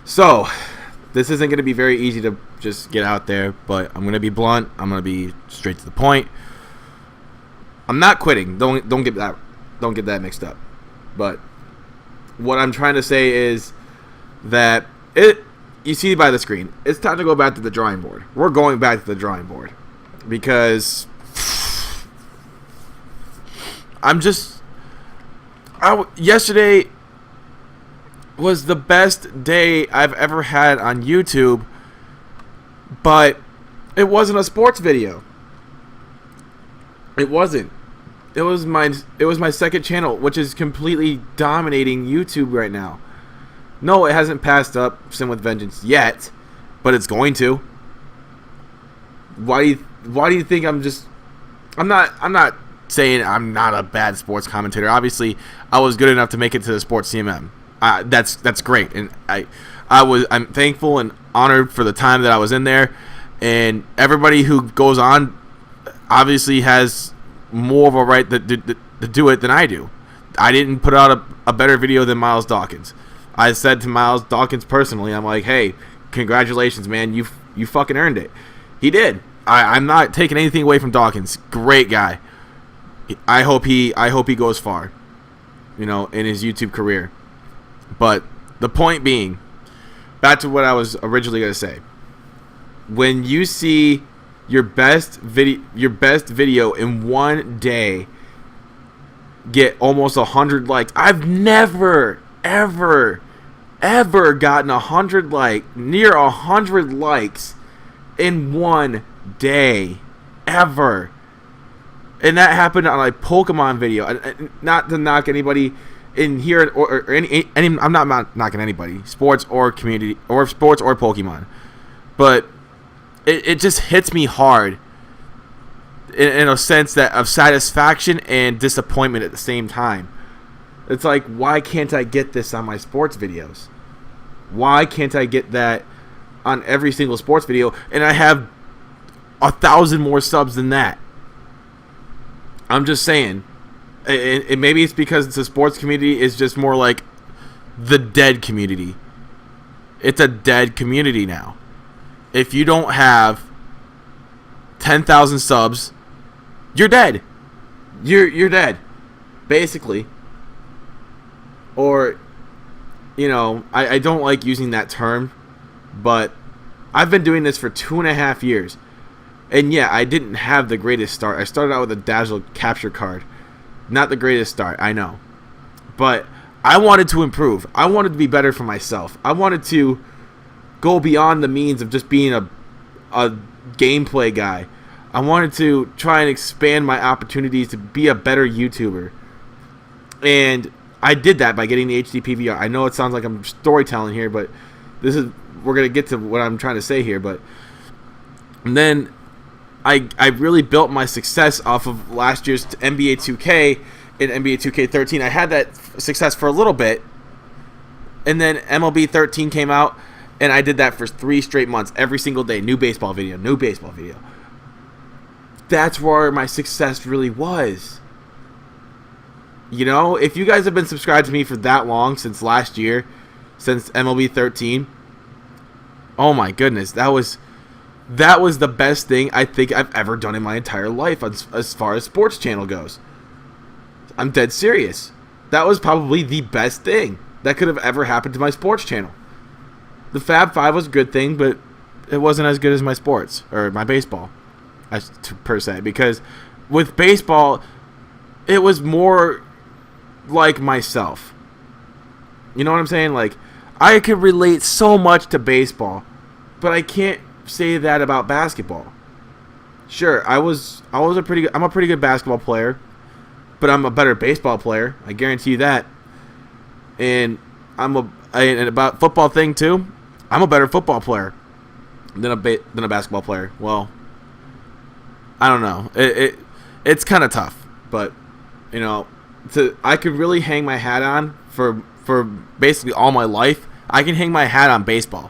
So, this isn't going to be very easy to just get out there, but I'm going to be blunt. I'm going to be straight to the point. I'm not quitting. Don't get that mixed up. But what I'm trying to say is that you see by the screen, it's time to go back to the drawing board. We're going back to the drawing board because yesterday was the best day I've ever had on YouTube, but it wasn't a sports video. It wasn't. It was my second channel, which is completely dominating YouTube right now. No, it hasn't passed up Sin with Vengeance yet, but it's going to. Why do you think I'm not saying I'm not a bad sports commentator. Obviously, I was good enough to make it to the Sports CMM. That's great, and I'm thankful and honored for the time that I was in there. And everybody who goes on obviously has more of a right to do it than I do. I didn't put out a better video than Miles Dawkins. I said to Miles Dawkins personally, I'm like, hey, congratulations, man. You fucking earned it. He did. I'm not taking anything away from Dawkins. Great guy. I hope he goes far, in his YouTube career. But the point being, back to what I was originally going to say. When you see your best video in one day get almost 100 likes, I've never ever gotten 100 near 100 likes in one day ever. And that happened on a Pokemon video. Not to knock anybody in here or any I'm not knocking anybody, sports or community or sports or Pokemon, but it just hits me hard in a sense that of satisfaction and disappointment at the same time. It's like, why can't I get this on my sports videos? Why can't I get that on every single sports video? And I have 1,000 more subs than that. I'm just saying. And maybe it's because the sports community is just more like the dead community. It's a dead community now. If you don't have 10,000 subs, you're dead. You're dead, basically. Or, I don't like using that term, but I've been doing this for 2.5 years. And yeah, I didn't have the greatest start. I started out with a Dazzle capture card. Not the greatest start, I know. But I wanted to improve. I wanted to be better for myself. I wanted to go beyond the means of just being a gameplay guy. I wanted to try and expand my opportunities to be a better YouTuber. And I did that by getting the HD PVR. I know it sounds like I'm storytelling here, but we're going to get to what I'm trying to say here. And then I really built my success off of last year's NBA 2K and NBA 2K13. I had that success for a little bit, and then MLB 13 came out, and I did that for 3 straight months, every single day, new baseball video. That's where my success really was. If you guys have been subscribed to me for that long, since last year, since MLB 13, oh my goodness, that was the best thing I think I've ever done in my entire life as far as sports channel goes. I'm dead serious. That was probably the best thing that could have ever happened to my sports channel. The Fab 5 was a good thing, but it wasn't as good as my sports or my baseball, per se. Because with baseball, it was more like myself. You know what I'm saying? Like, I could relate so much to baseball, but I can't say that about basketball. Sure, I'm a pretty good basketball player, but I'm a better baseball player. I guarantee you that. And and about football thing too. I'm a better football player than a basketball player. Well, I don't know. It's kind of tough, but I could really hang my hat on for basically all my life. I can hang my hat on baseball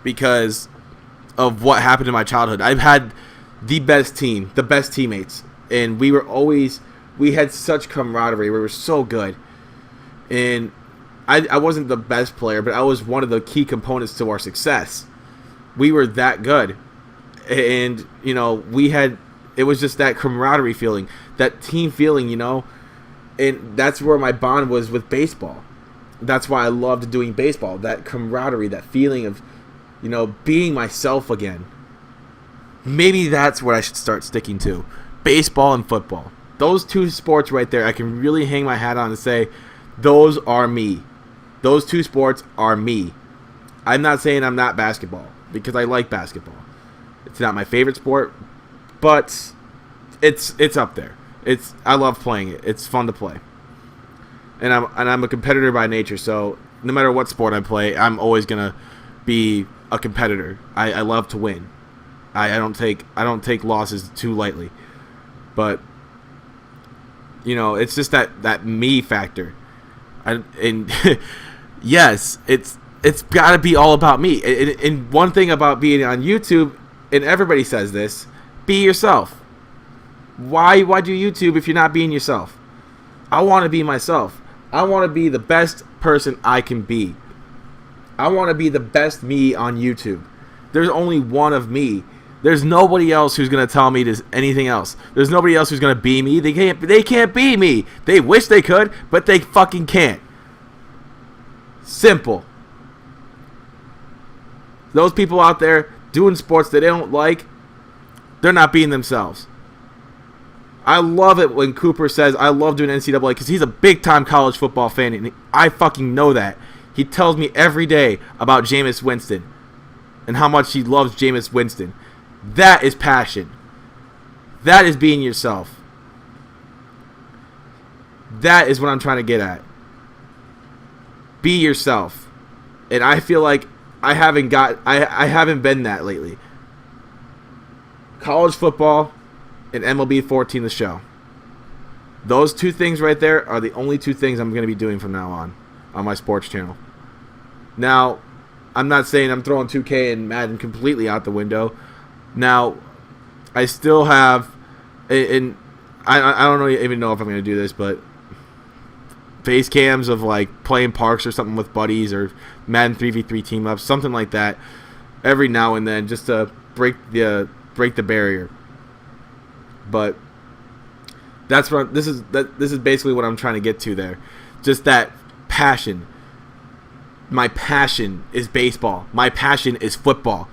because of what happened in my childhood. I've had the best team, the best teammates, and we had such camaraderie. We were so good, and I wasn't the best player, but I was one of the key components to our success. We were that good. And, you know, it was just that camaraderie feeling, that team feeling, you know. And that's where my bond was with baseball. That's why I loved doing baseball, that camaraderie, that feeling of, you know, being myself again. Maybe that's what I should start sticking to. Baseball and football. Those two sports right there, I can really hang my hat on and say, those are me. Those two sports are me. I'm not saying I'm not basketball, because I like basketball. It's not my favorite sport, but it's up there. I love playing it. It's fun to play. And I'm a competitor by nature, so no matter what sport I play, I'm always gonna be a competitor. I love to win. I don't take losses too lightly. But you know, it's just that me factor. And yes, it's got to be all about me. And one thing about being on YouTube, and everybody says this, be yourself. Why do YouTube if you're not being yourself? I want to be myself. I want to be the best person I can be. I want to be the best me on YouTube. There's only one of me. There's nobody else who's going to tell me anything else. There's nobody else who's going to be me. They can't be me. They wish they could, but they fucking can't. Simple. Those people out there doing sports that they don't like, they're not being themselves. I love it when Cooper says, I love doing NCAA, because he's a big-time college football fan, and I fucking know that. He tells me every day about Jameis Winston and how much he loves Jameis Winston. That is passion. That is being yourself. That is what I'm trying to get at. Be yourself. And I feel like I haven't been that lately. College football and MLB 14 the show. Those two things right there are the only two things I'm going to be doing from now on my sports channel. Now, I'm not saying I'm throwing 2K and Madden completely out the window. Now, I still have, and I don't even know if I'm going to do this, but face cams of like playing parks or something with buddies, or Madden 3v3 team ups, something like that, every now and then, just to break the barrier. But that's what this is basically what I'm trying to get to there. Just that passion. My passion is baseball. My passion is football.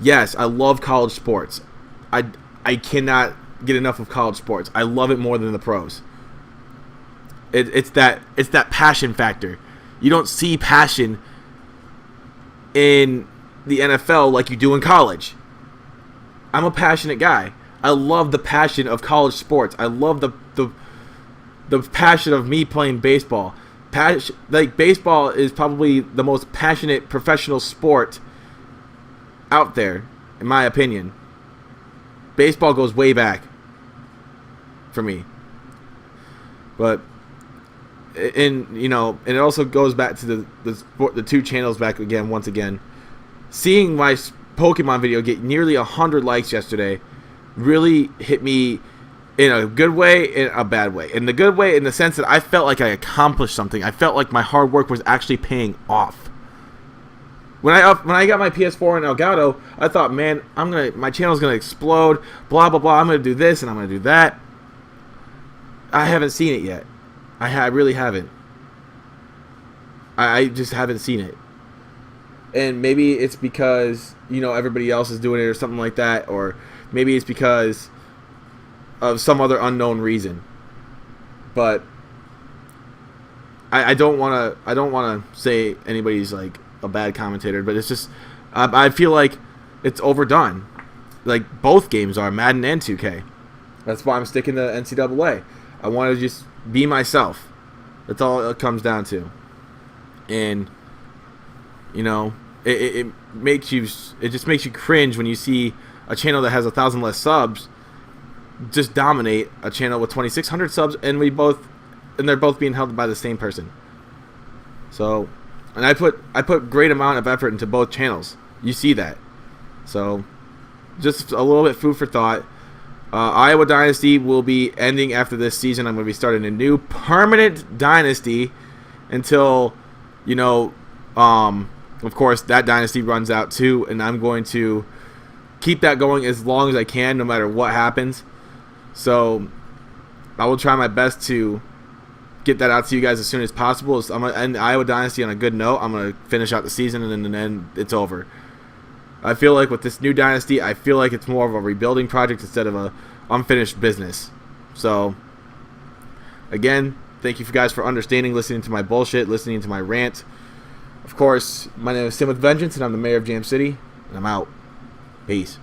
Yes, I love college sports. I cannot get enough of college sports. I love it more than the pros. It's that passion factor. You don't see passion in the NFL like you do in college. I'm a passionate guy. I love the passion of college sports. I love the passion of me playing baseball. Like, baseball is probably the most passionate professional sport out there, in my opinion. Baseball goes way back for me. But and it also goes back to the two channels back again once again. Seeing my Pokemon video get nearly 100 likes yesterday really hit me in a good way and a bad way. In the good way, in the sense that I felt like I accomplished something. I felt like my hard work was actually paying off. When I got my PS4 and Elgato, I thought, man, my channel's gonna explode. Blah blah blah. I'm gonna do this and I'm gonna do that. I haven't seen it yet. I really haven't. I just haven't seen it. And maybe it's because everybody else is doing it or something like that, or maybe it's because of some other unknown reason. But I don't want to say anybody's like a bad commentator, but it's just I feel like it's overdone. Like, both games are, Madden and 2K. That's why I'm sticking to NCAA. I want to just be myself. That's all it comes down to. And it just makes you cringe when you see a channel that has 1,000 less subs just dominate a channel with 2,600 subs, and they're both being held by the same person. So, and I put great amount of effort into both channels. You see that. So, just a little bit food for thought. Iowa Dynasty will be ending after this season. I'm going to be starting a new permanent dynasty, until, you know, of course, that dynasty runs out too, and I'm going to keep that going as long as I can, no matter what happens. So I will try my best to get that out to you guys as soon as possible. So I'm going to end Iowa Dynasty on a good note. I'm going to finish out the season, and then it's over. I feel like with this new dynasty, I feel like it's more of a rebuilding project instead of a unfinished business. So, again, thank you guys for understanding, listening to my bullshit, listening to my rant. Of course, my name is Tim with Vengeance, and I'm the mayor of Jam City, and I'm out. Peace.